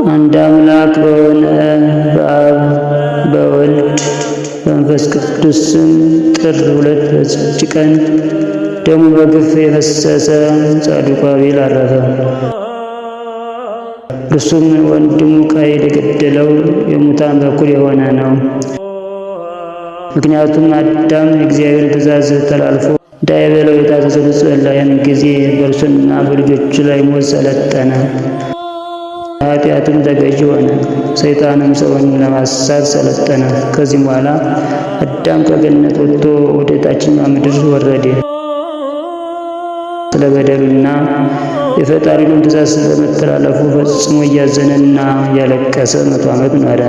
አንድ አምላክ በሆነ በአብ በወልድ በመንፈስ ቅዱስ ስም ጥር 2 በዚች ቀን ደሙ በግፍ የፈሰሰ ጻድቁ አቤል አረፈ። እርሱም ወንድሙ ቃየል የገደለው የሙታን በኩር የሆነ ነው። ምክንያቱም አዳም የእግዚአብሔር ትእዛዝ ተላልፎ እንዳይበላው የታዘዘው በላ። ያን ጊዜ በእርሱና በልጆቹ ላይ ሞት ሰለጠነ፣ ኃጢአትም ተገዥ ሆነ። ሰይጣንም ሰውን ለማሳት ሰለጠነ። ከዚህም በኋላ አዳም ከገነት ወጥቶ ወደ ታችኛው ምድር ወረደ። ስለ በደሉና የፈጣሪውን ትእዛዝ በመተላለፉ ፈጽሞ እያዘነና እያለቀሰ 100 ዓመት ኖረ።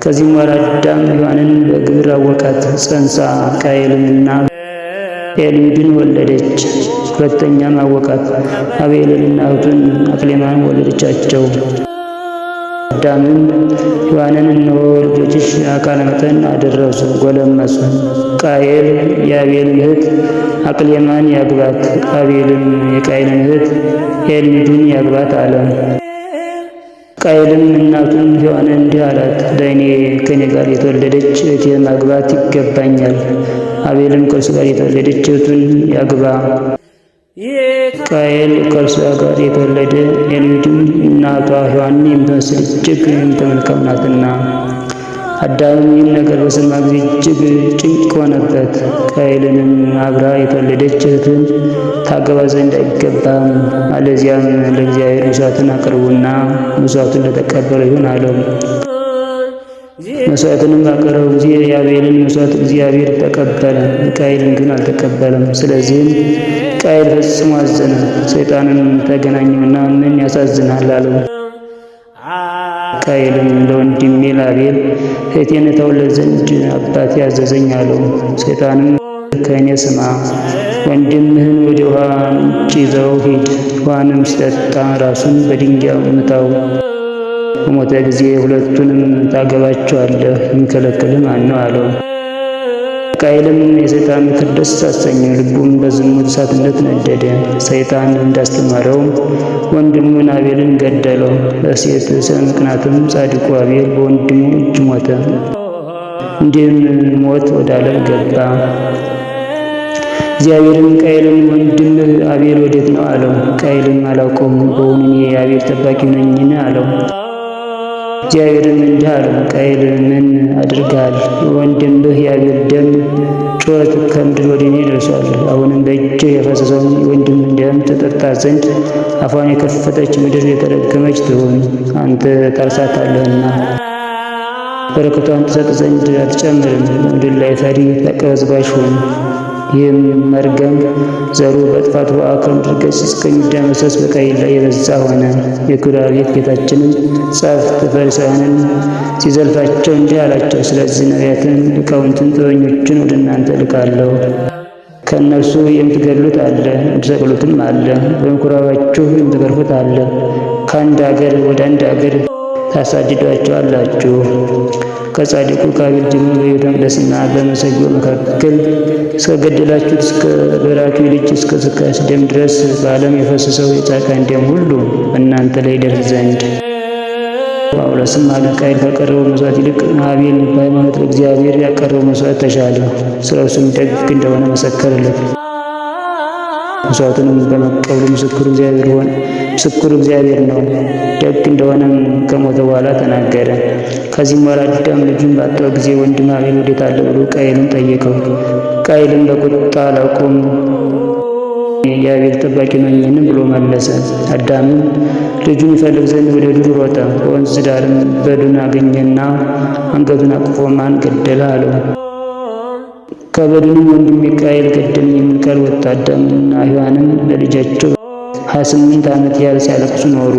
ከዚህም በኋላ አዳም ሔዋንን በግብር አወቃት። ጸንሳ ቃየልንና ኤልዩድን ወለደች። ሁለተኛም አወቃት፣ አቤልንና እህቱን አክሌማን ወለደቻቸው። አዳምም ሔዋንን እነሆ ልጆችሽ አካለ መጠን አደረሱ፣ ጎለመሱ። ቃየል የአቤልን እህት አክሌማን ያግባት፣ አቤልም የቃየልን እህት ኤልዩድን ያግባት አለ። ቃየልም እናቱን ሔዋንን እንዲህ አላት፣ ለእኔ ከእኔ ጋር የተወለደች እህቴ ማግባት ይገባኛል። አቤልም ከእርሱ ጋር የተወለደች እህቱን ያግባ። ቃየል ከእርሷ ጋር የተወለደ ኤልዩድም እናቷ ሔዋንን የምትመስል እጅግ የምትመልከም ናትና። አዳምም ይህን ነገር በሰማ ጊዜ እጅግ ጭንቅ ሆነበት። ቃየልንም አብራ የተወለደች እህትን ታገባ ዘንድ አይገባም፣ አለዚያም ለእግዚአብሔር መሥዋዕትን አቅርቡና መሥዋዕቱን ለተቀበለ ይሁን አለው። መሥዋዕትንም ባቀረቡ ጊዜ የአቤልን መሥዋዕት እግዚአብሔር ተቀበለ፣ ቃየልን ግን አልተቀበለም። ስለዚህም ቃየል ፈጽሞ አዘነ። ሰይጣንም ተገናኘውና ምን ያሳዝናል አለው። ቃየልም ለወንድሜ ለአቤል እህቴን እተውለት ዘንድ አባቴ አዘዘኝ አለው። ሰይጣንም ከእኔ ስማ፣ ወንድምህን ወደ ውሃ ምንጭ ይዘው ሂድ፣ ውሃንም ሲጠጣ ራሱን በድንጋይ ምታው፣ በሞተ ጊዜ ሁለቱንም ታገባቸዋለህ፣ የሚከለክልህ ማን ነው አለው። ቃየልም የሰይጣን ምክር ደስ አሰኘው፣ ልቡም በዝሙት እሳትነት ነደደ። ሰይጣን እንዳስተማረው ወንድሙን አቤልን ገደለው። በሴት ምክንያትም ጻድቁ አቤል በወንድሙ እጅ ሞተ። እንዲህም ሞት ወደ ዓለም ገባ። እግዚአብሔርም ቃየልን ወንድምህ አቤል ወዴት ነው አለው። ቃየልም አላውቀውም፣ በውኑ እኔ የአቤል ጠባቂ ነኝን አለው። እግዚአብሔርም እንዲህ አለው፣ ቃየል ምን አድርገሃል? የወንድምህ የአቤል ደም ጩኸት ከምድር ወደ እኔ ደርሷል። አሁንም በእጅህ የፈሰሰውን የወንድምህን ደም ትጠጣ ዘንድ አፏን የከፈተች ምድር የተረገመች ትሁን፣ አንተ ታርሳታለህና። በረከቷን ትሰጥ ዘንድ አትጨምርም፣ በምድር ላይ ፈሪ ተቅበዝባዥ ሁን። ይህም መርገም ዘሩ በጥፋት ውሃ ከምድር ገጽ እስከሚደመሰስ በቃየል ላይ የበዛ ሆነ። የክብር ባለቤት ጌታችንም ጸሐፍት ፈሪሳውያንን ሲዘልፋቸው እንዲህ አላቸው፣ ስለዚህ ነቢያትን፣ ሊቃውንትን፣ ጥበበኞችን ወደ እናንተ ልካለሁ። ከእነርሱ የምትገድሉት አለ፣ የምትሰቅሉትም አለ፣ በምኩራባችሁ የምትገርፉት አለ፣ ከአንድ አገር ወደ አንድ አገር ታሳድዷቸዋላችሁ። ከጻድቁ ከአቤል ጀምሮ በቤተ መቅደስና በመሰዊያው መካከል እስከ ገደላችሁት እስከ በራክዩ ልጅ እስከ ዘካርያስ ደም ድረስ በዓለም የፈሰሰው የጻድቃን ደም ሁሉ በእናንተ ላይ ይደርስ ዘንድ። ጳውሎስም አለ፣ ቃየል ካቀረበው መሥዋዕት ይልቅ አቤል በሃይማኖት ለእግዚአብሔር ያቀረበው መሥዋዕት ተሻለ፣ ስለ እርሱም ደግ እንደሆነ መሰከረለት። መሥዋዕቱንም በመቀበሉ ምስክሩ እግዚአብሔር ነው። ደግ እንደሆነም ከሞተ በኋላ ተናገረ። ከዚህም በኋላ አዳም ልጁን ባጣው ጊዜ ወንድም አቤል ወዴት አለ ብሎ ቃየልን ጠየቀው። ቃየልም በቁጣ አላውቀውም፣ የአቤል ጠባቂ ነኝን ብሎ መለሰ። አዳምም ልጁን ይፈልግ ዘንድ ወደ ዱር ሮጠ። በወንዝ ዳርም በዱን አገኘና አንገቱን አቅፎ ማን ገደለ አለው። ከበድኑም ወንድሜ ቃየል ገደለኝ የሚል ቃል ወጣ። አዳምና ሔዋንም ለልጃቸው 28 ዓመት ያህል ሲያለቅሱ ኖሩ።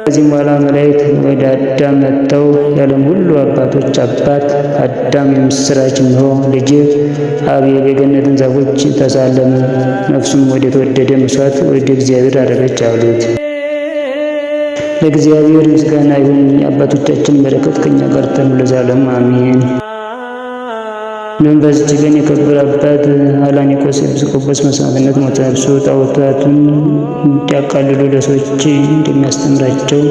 ከዚህም በኋላ መላእክት ወደ አዳም መጥተው የዓለም ሁሉ አባቶች አባት አዳም የምስራች እንሆ ልጅህ አቤል የገነትን ዛፎች ተሳለመ፣ ነፍሱም ወደ ተወደደ መሥዋዕት ወደ እግዚአብሔር አረገች አሉት። ለእግዚአብሔር ምስጋና ይሁን፣ የአባቶቻችን በረከት ከእኛ ጋር ትኑር ለዘላለሙ አሜን። እንዲሁም በዚች ቀን የከበረ አባት አላኒቆስ ኤጲስቆጶስ በሰማዕትነት ሞተ። እርሱ ጣዖታቱን እንዲያቃልሉ ለሰዎች እንደሚያስተምራቸው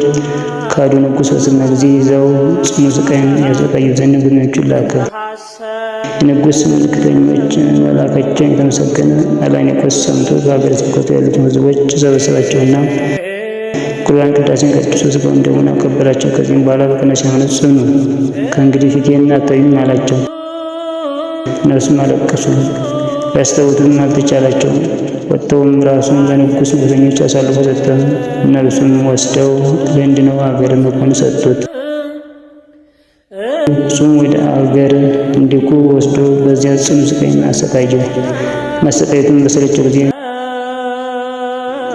ካዱ። ንጉሥ በሰማ ጊዜ ይዘው ጽኑ ስቃይን ያሰቃዩ ዘንድ መልእክተኞቹን ላከ። የንጉሥ መልእክተኞች መላካቸውን የተመሰገነ አላኒቆስ ሰምቶ በሀገረ ስብከቱ ያሉትን ሕዝቦች ሰበሰባቸውና ቁርባን ቅዳሴን ቀድሶ ሥጋውን ደሙን አቀበላቸው። ከዚህም በኋላ በቀናች ሃይማኖት ጽኑ፣ ከእንግዲህ ፊቴን አታዩም አላቸው። እነርሱም አለቀሱ፣ ሊያስታውቱም አልተቻላቸውም። ወጥተውም ራሱን ለንጉሥ መልእክተኞች አሳልፎ ሰጠ። እነርሱም ወስደው ለእንድነው አገረ መኮንን ሰጡት። እሱም ወደ አገር እንዲኩ ወስዶ በዚያ ጽኑ ስቃይን አሰቃየው። ማሰቃየቱን በሰለቸው ጊዜ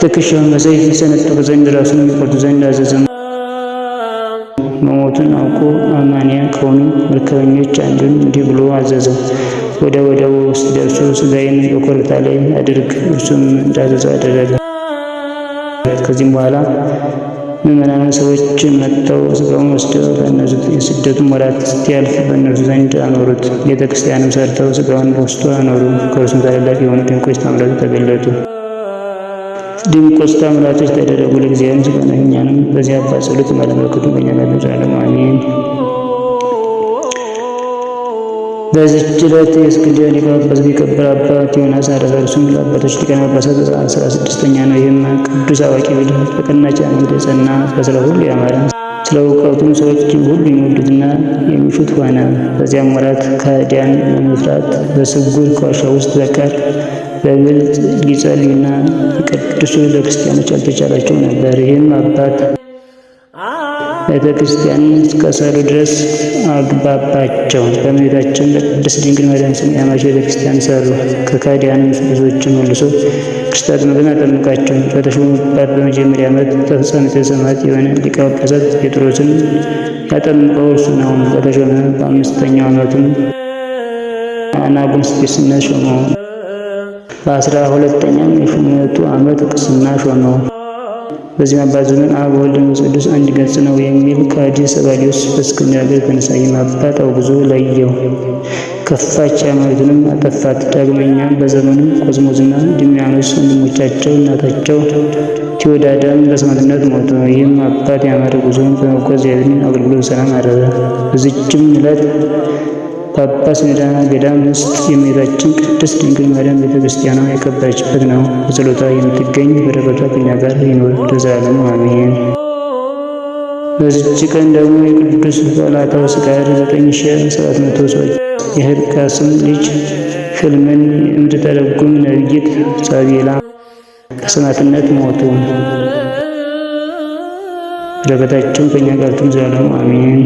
ትከሻውን በሰይፍ ይሰነጥቁ ዘንድ ራሱን ይቆርጡ ዘንድ አዘዘ። መሞቱን አውቆ አማንያ ከሆኑ መርከበኞች አንዱን እንዲህ ብሎ አዘዘው፣ ወደ ወደቡ ውስጥ ደርሶ ሥጋዬን በኮረብታ ላይ አድርግ። እርሱም እንዳዘዘው አደረገ። ከዚህም በኋላ ምዕመናን ሰዎች መጥተው ሥጋውን ወስደው በእነርሱ የስደቱን ወራት እስኪያልፍ በእነርሱ ዘንድ አኖሩት። ቤተ ክርስቲያንም ሰርተው ሥጋውን በውስጡ አኖሩ። ከእርሱም ታላላቅ የሆኑ ድንቆች ተአምራቶች ተገለጡ። ድንቆች ተአምራቶች ተደረጉ። ለእግዚአብሔር ምስጋና ይሁን፣ እኛንም በዚህ አባት ጸሎት በረከቱም ከእኛ ጋር ለዘላለሙ አሜን። በዚህች ዕለት የእስክንድርያ ሊቀ ጳጳስ የከበረ አባት ዮናስ አረፈ። እርሱም ለአባቶች ሊቃነ ጳጳሳት 16ኛ ነው። ይህም ቅዱስ አዋቂ ብልህ፣ በቀናች ሃይማኖት የጸና፣ በሥራ ሁሉ ያማረ፣ ስለ እውቀቱም ሰዎች ሁሉ የሚወዱትና የሚሹት ሆነ። በዚያም ወራት ከሃዲያን በመፍራት በስውር ከዋሻ ውስጥ በቀር በግልጥ ሊጸልዩና ሊቀድሱ ለክርስቲያኖች አልተቻላቸው ነበር። ይህም አባት ቤተ ክርስቲያን እስከሰሩ ድረስ አግባባቸው። በእመቤታችን በቅድስት ድንግል ማርያም ስም ያማች ቤተ ክርስቲያን ሰሩ። ከካዲያንም ብዙዎችን መልሶ ክርስቶስ አጥምቀን አጠመቃቸው። በተሾሙባት በመጀመሪያ ዓመት ተፍጻሜተ ሰማዕት የሆነ ሊቀ ጳጳሳት ጴጥሮስን ያጠመቀው እርሱ ነው። በተሾመ በ5ኛው ዓመቱም አናጉንስጢስነት ሾመው። በ12ኛም የሹመቱ ዓመት ቅስና ሾመው። በዚህም አባት ዘመን አብ ወልድ መንፈስ ቅዱስ አንድ ገጽ ነው የሚል ከሃዲ ሰባልዮስ በእስክንድርያ ሀገር ተነሳ። ይህም አባት አውግዞ ለየው፣ ከፋች፣ ሃይማኖቱንም አጠፋት። ዳግመኛም በዘመኑ ቆዝሞስና ድሚያኖስ ወንድሞቻቸው እናታቸው ቴዎዳዳም በሰማዕትነት ሞቱ። ይህም አባት ያማረ ጉዞን በመጓዝ እግዚአብሔርን አገልግሎ ሰላም አረፈ። በዚችም ዕለት ጳጳስ ሜዳ ገዳም ውስጥ የእመቤታችን ቅድስት ድንግል ማርያም ቤተ ክርስቲያኗ የከበረችበት ነው። በጸሎቷ የምትገኝ በረከቷ ከእኛ ጋር ይኖር ለዘላለሙ አሜን። በዚች ቀን ደግሞ የቅዱስ ባላታውስ ጋር 9700 ሰዎች የሕርቃስም ልጅ ሕልምን የምትተረጉም ነቢይት ሳቤላ በሰማዕትነት ሞቱ። በረከታቸውም ከእኛ ጋር ትኑር ለዘላለሙ አሜን።